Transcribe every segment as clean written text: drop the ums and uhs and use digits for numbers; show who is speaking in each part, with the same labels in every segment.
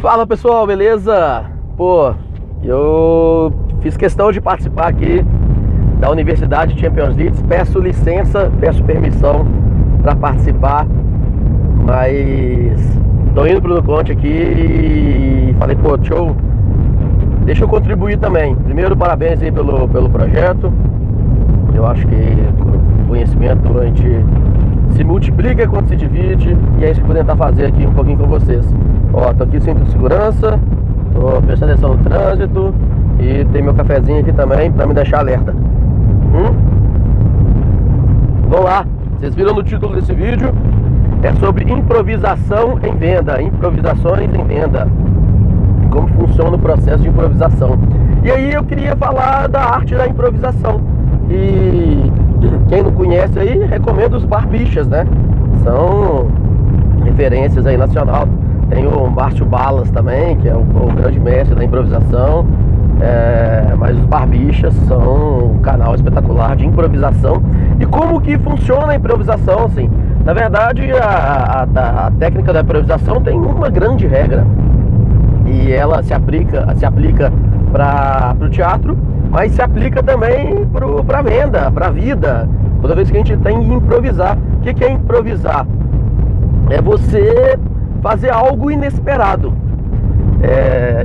Speaker 1: Fala pessoal, beleza? Pô, eu fiz questão de participar aqui da Universidade Champions League. Peço licença, peço permissão para participar, mas tô indo pro Nuconte aqui e falei, pô, deixa eu contribuir também. Primeiro, parabéns aí pelo projeto. Eu acho que o conhecimento a gente se multiplica quando se divide, e é isso que eu vou tentar fazer aqui um pouquinho com vocês. Ó, tô aqui cinto de segurança, tô prestando atenção no trânsito e tem meu cafezinho aqui também para me deixar alerta. Vamos lá, vocês viram no título desse vídeo, é sobre improvisação em venda, improvisações em venda, como funciona o processo de improvisação. E aí eu queria falar da arte da improvisação. E quem não conhece aí, recomendo os Barbichas, né? São referências aí nacional. Tem o Márcio Balas também, que é o grande mestre da improvisação. Mas os Barbichas são um canal espetacular de improvisação. E como que funciona a improvisação, assim? Na verdade, a técnica da improvisação tem uma grande regra. E ela se aplica para o teatro, mas se aplica também para a venda, para a vida. Toda vez que a gente tem que improvisar. O que é improvisar? É você fazer algo inesperado.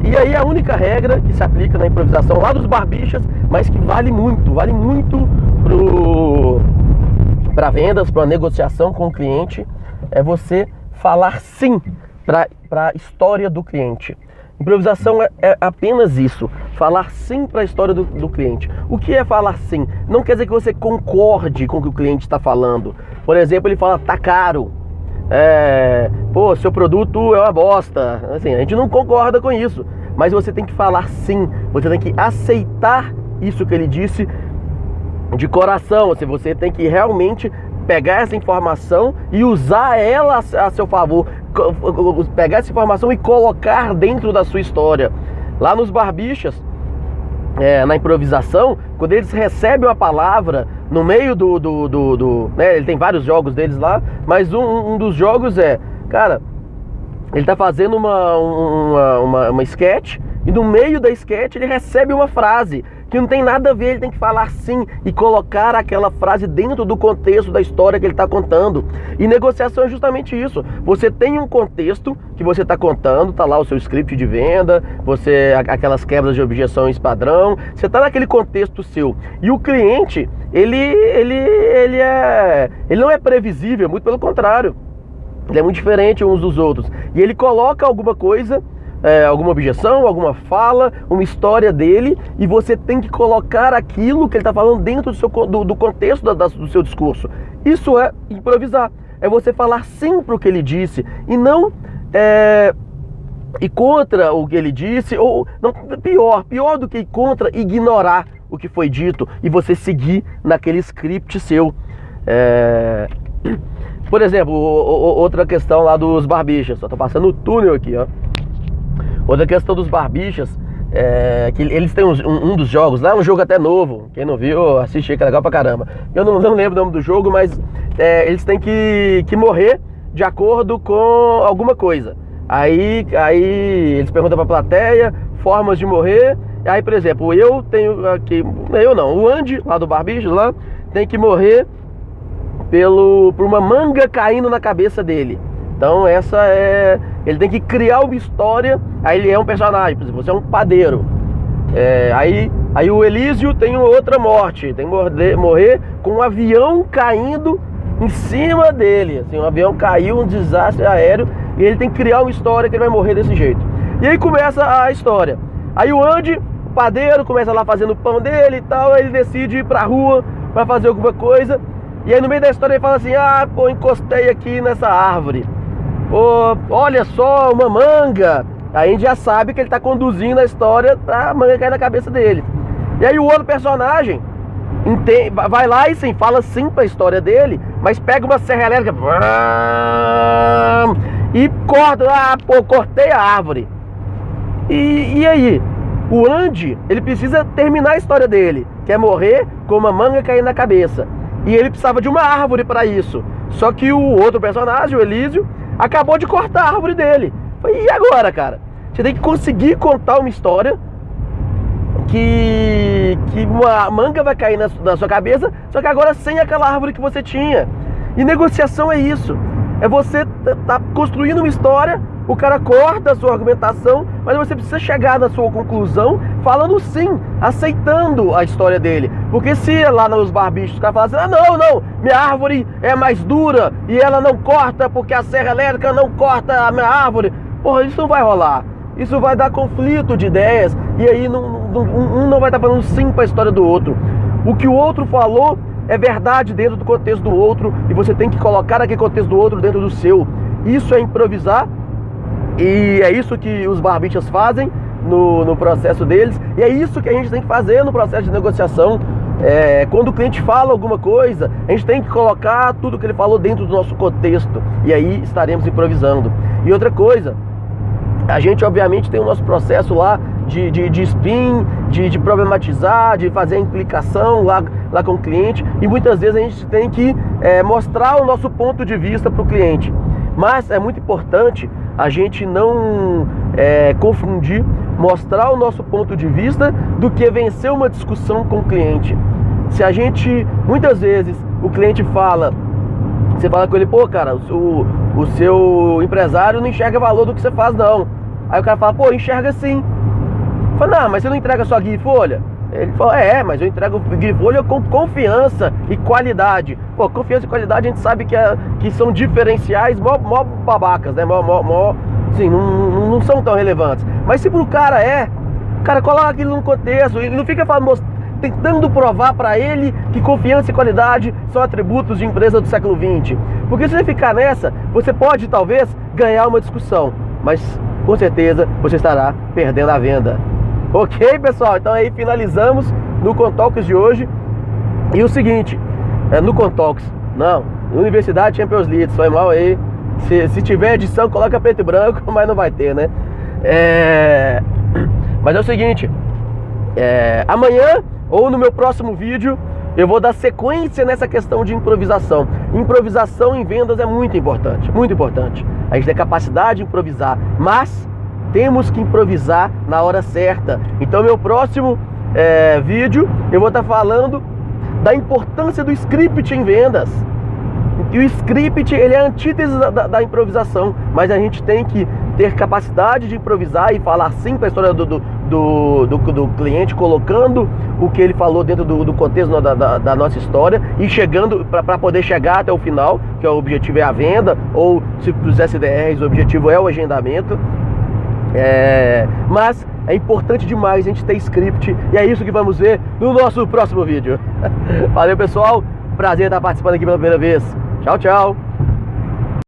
Speaker 1: E aí a única regra que se aplica na improvisação lá dos Barbichas, mas que vale muito para vendas, para negociação com o cliente, é você falar sim para a história do cliente. Improvisação é apenas isso, falar sim para a história do cliente. O que é falar sim? Não quer dizer que você concorde com o que o cliente está falando. Por exemplo, ele fala, tá caro, pô, seu produto é uma bosta. Assim, a gente não concorda com isso, mas você tem que falar sim, você tem que aceitar isso que ele disse de coração. Assim, você tem que realmente pegar essa informação e usar ela a seu favor, pegar essa informação e colocar dentro da sua história. Lá nos Barbichas, na improvisação, quando eles recebem uma palavra no meio né, ele tem vários jogos deles lá, mas um dos jogos cara, ele tá fazendo uma sketch, e no meio da sketch ele recebe uma frase que não tem nada a ver, ele tem que falar sim e colocar aquela frase dentro do contexto da história que ele está contando. E negociação é justamente isso. Você tem um contexto que você está contando, tá lá o seu script de venda, aquelas quebras de objeções padrão, você está naquele contexto seu. E o cliente, ele não é previsível, muito pelo contrário. Ele é muito diferente uns dos outros. E ele coloca alguma coisa, alguma objeção, alguma fala, uma história dele, e você tem que colocar aquilo que ele está falando dentro do contexto do seu discurso. Isso é improvisar, é você falar sim para o que ele disse, e não e contra o que ele disse, ou não, pior do que contra, ignorar o que foi dito e você seguir naquele script seu. Por exemplo, outra questão lá dos Barbichas, só tô passando o túnel aqui, ó. Outra questão dos Barbichas que eles têm um dos jogos lá, um jogo até novo. Quem não viu, assiste aí, que é legal pra caramba. Eu não lembro o nome do jogo, mas eles têm que morrer de acordo com alguma coisa. Aí eles perguntam pra plateia formas de morrer. Aí, por exemplo, eu tenho aqui, o Andy lá do Barbichas lá tem que morrer por uma manga caindo na cabeça dele. Então ele tem que criar uma história. Aí ele é um personagem, por exemplo, você é um padeiro. Aí o Elísio tem outra morte, tem que morrer com um avião caindo em cima dele. Assim, um avião caiu, um desastre aéreo, e ele tem que criar uma história que ele vai morrer desse jeito. E aí começa a história. Aí o Andy, o padeiro, começa lá fazendo o pão dele e tal. Aí ele decide ir pra rua pra fazer alguma coisa. E aí no meio da história ele fala assim, encostei aqui nessa árvore. Olha só, uma manga. Aí a gente já sabe que ele está conduzindo a história pra manga cair na cabeça dele. E aí o outro personagem vai lá e sim, fala sim pra história dele, mas pega uma serra elétrica e corta, cortei a árvore. E aí? O Andy, ele precisa terminar a história dele, que é morrer com uma manga caindo na cabeça. E ele precisava de uma árvore para isso. Só que o outro personagem, o Elísio, acabou de cortar a árvore dele. E agora, cara? Você tem que conseguir contar uma história que uma manga vai cair na sua cabeça, só que agora sem aquela árvore que você tinha. E negociação é isso. É você tá construindo uma história, o cara corta a sua argumentação, mas você precisa chegar na sua conclusão falando sim, aceitando a história dele. Porque se lá nos barbichos os caras falam assim, não, minha árvore é mais dura e ela não corta porque a serra elétrica não corta a minha árvore, porra, isso não vai rolar. Isso vai dar conflito de ideias e aí um não vai estar falando sim para a história do outro. O que o outro falou é verdade dentro do contexto do outro e você tem que colocar aquele contexto do outro dentro do seu. Isso é improvisar e é isso que os barbichas fazem no processo deles e é isso que a gente tem que fazer no processo de negociação. Quando o cliente fala alguma coisa, a gente tem que colocar tudo que ele falou dentro do nosso contexto e aí estaremos improvisando. E outra coisa, a gente obviamente tem o nosso processo lá de spin, de problematizar, de fazer a implicação lá com o cliente e muitas vezes a gente tem que mostrar o nosso ponto de vista para o cliente. Mas é muito importante a gente não confundir mostrar o nosso ponto de vista do que vencer uma discussão com o cliente. Se a gente, muitas vezes, o cliente fala, você fala com ele, pô cara, o seu empresário não enxerga valor do que você faz não. Aí o cara fala, pô, enxerga sim. Fala, não, mas você não entrega só guia e folha? Ele fala, mas eu entrego guia e folha com confiança e qualidade. Pô, confiança e qualidade a gente sabe que são diferenciais mó babacas, né? Assim, não são tão relevantes. Mas se pro cara o cara coloca aquilo no contexto, ele não fica tentando provar para ele que confiança e qualidade são atributos de empresa do século XX. Porque se você ficar nessa, você pode talvez ganhar uma discussão, mas com certeza você estará perdendo a venda. Ok, pessoal? Então aí finalizamos no Contalks de hoje. E o seguinte, no Contalks, não, Universidade Champions League, foi mal aí. Se tiver edição, coloca preto e branco, mas não vai ter, né? Mas é o seguinte, amanhã ou no meu próximo vídeo eu vou dar sequência nessa questão de improvisação. Improvisação em vendas é muito importante, muito importante. A gente tem capacidade de improvisar, mas temos que improvisar na hora certa. Então meu próximo vídeo eu vou estar falando da importância do script em vendas. E o script, ele é a antítese da improvisação, mas a gente tem que ter capacidade de improvisar e falar sim para a história do cliente, colocando o que ele falou dentro do contexto da nossa história e chegando para poder chegar até o final, que o objetivo é a venda, ou se para os SDRs o objetivo é o agendamento. Mas é importante demais a gente ter script e é isso que vamos ver no nosso próximo vídeo. Valeu, pessoal, prazer estar participando aqui pela primeira vez. Tchau, tchau.